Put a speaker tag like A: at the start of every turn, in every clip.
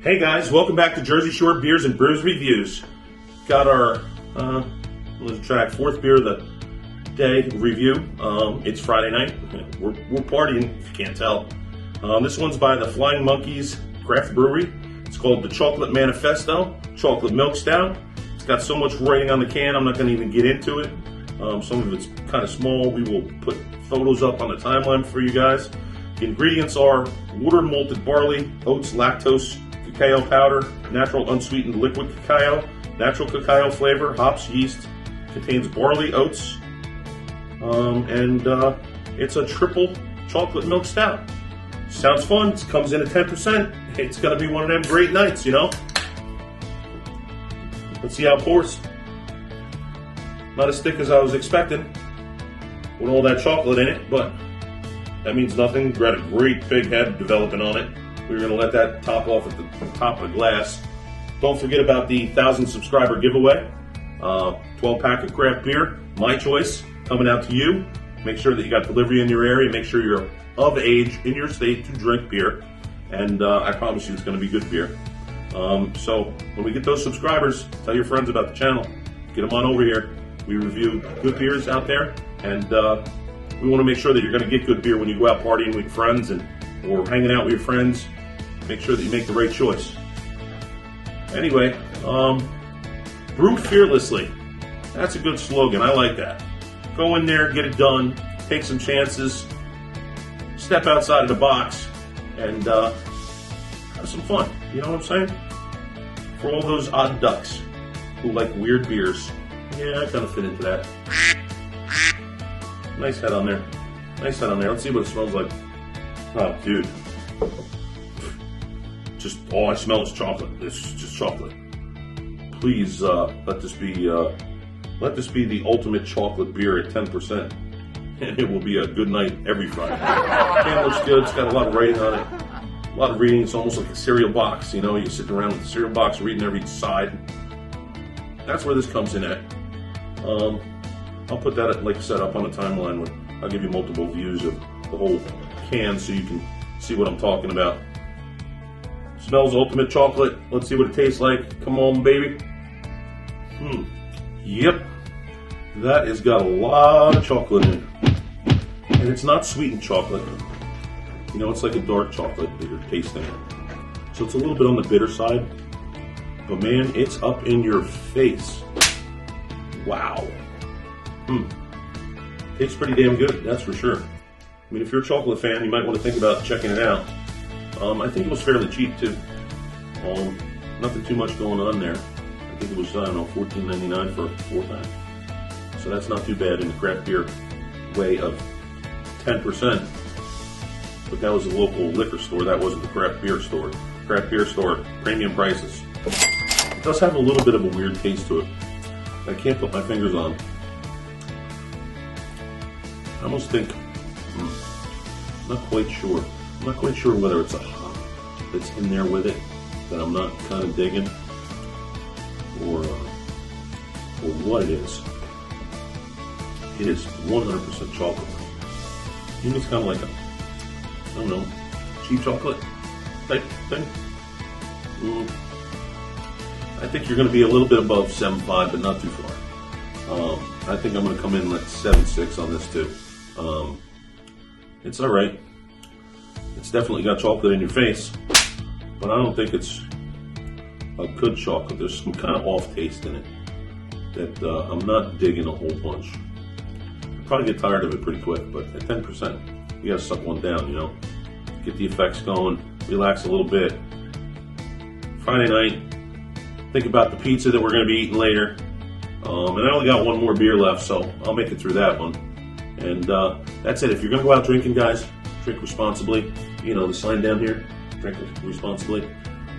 A: Hey guys, welcome back to Jersey Shore Beers and Brews Reviews. Got our, let's track fourth beer of the day review. It's Friday night. We're partying, if you can't tell. This one's by the Flying Monkees Craft Brewery. It's called the Chocolate Manifesto, Chocolate Milk Stout. It's got so much writing on the can, I'm not going to even get into it. Some of it's kind of small. We will put photos up on the timeline for you guys. The ingredients are water malted barley, oats, lactose, cacao powder, natural unsweetened liquid cacao, natural cacao flavor, hops, yeast. Contains barley, oats, and it's a triple chocolate milk stout. Sounds fun. It comes in at 10%. It's going to be one of them great nights, you know. Let's see how it pours. Not as thick as I was expecting with all that chocolate in it, but that means nothing. Got a great big head developing on it. We're going to let that top off at the top of the glass. Don't forget about the 1,000 subscriber giveaway. 12-pack of craft beer, my choice, coming out to you. Make sure that you got delivery in your area. Make sure you're of age in your state to drink beer. And I promise you it's going to be good beer. So when we get those subscribers, tell your friends about the channel. Get them on over here. We review good beers out there. And we want to make sure that you're going to get good beer when you go out partying with your friends or hanging out with your friends. Make sure that you make the right choice. Anyway, brew fearlessly. That's a good slogan. I like that. Go in there, get it done, take some chances, step outside of the box, and have some fun. You know what I'm saying? For all those odd ducks who like weird beers. Yeah, I kind of fit into that. Nice head on there. Nice head on there. Let's see what it smells like. Oh, dude. Just all I smell is chocolate. It's just chocolate. Please let this be the ultimate chocolate beer at 10%, and it will be a good night every Friday. Can looks good. It's got a lot of writing on it. A lot of reading. It's almost like a cereal box. You know, you're sitting around with the cereal box reading every side. That's where this comes in at. I'll put that, like I said, up on the timeline. I'll give you multiple views of the whole can so you can see what I'm talking about. Smells ultimate chocolate. Let's see what it tastes like. Come on, baby. Yep. That has got a lot of chocolate in it. And it's not sweetened chocolate. You know, it's like a dark chocolate that you're tasting. So it's a little bit on the bitter side. But man, it's up in your face. Wow. Tastes pretty damn good, that's for sure. I mean, if you're a chocolate fan, you might want to think about checking it out. I think it was fairly cheap too. Nothing too much going on there. I think it was, I don't know, $14.99 for a 4-pack. So that's not too bad in the craft beer way of 10%. But that was a local liquor store. That wasn't the craft beer store. Craft beer store, premium prices. It does have a little bit of a weird taste to it. I can't put my fingers on. I almost think, I'm not quite sure. I'm not quite sure whether it's a hop that's in there with it that I'm not kind of digging, or what it is. It is 100% chocolate. Maybe it's kind of like a, I don't know, cheap chocolate type thing. I think you're going to be a little bit above 7.5, but not too far. I think I'm going to come in at 7.6 on this too. It's all right. It's definitely got chocolate in your face, but I don't think it's a good chocolate. There's some kind of off taste in it that I'm not digging a whole bunch. I'll probably get tired of it pretty quick, but at 10%, you gotta suck one down, you know? Get the effects going, relax a little bit. Friday night, think about the pizza that we're gonna be eating later. And I only got one more beer left, so I'll make it through that one. And that's it. If you're gonna go out drinking, guys, drink responsibly. You know, the sign down here, drink responsibly.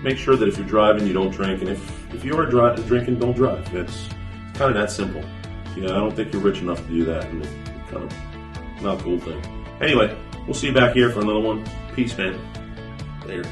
A: Make sure that if you're driving, you don't drink. And if you are drinking, don't drive. It's kind of that simple. You know, I don't think you're rich enough to do that. And it's kind of not a cool thing. Anyway, we'll see you back here for another one. Peace, man. Later.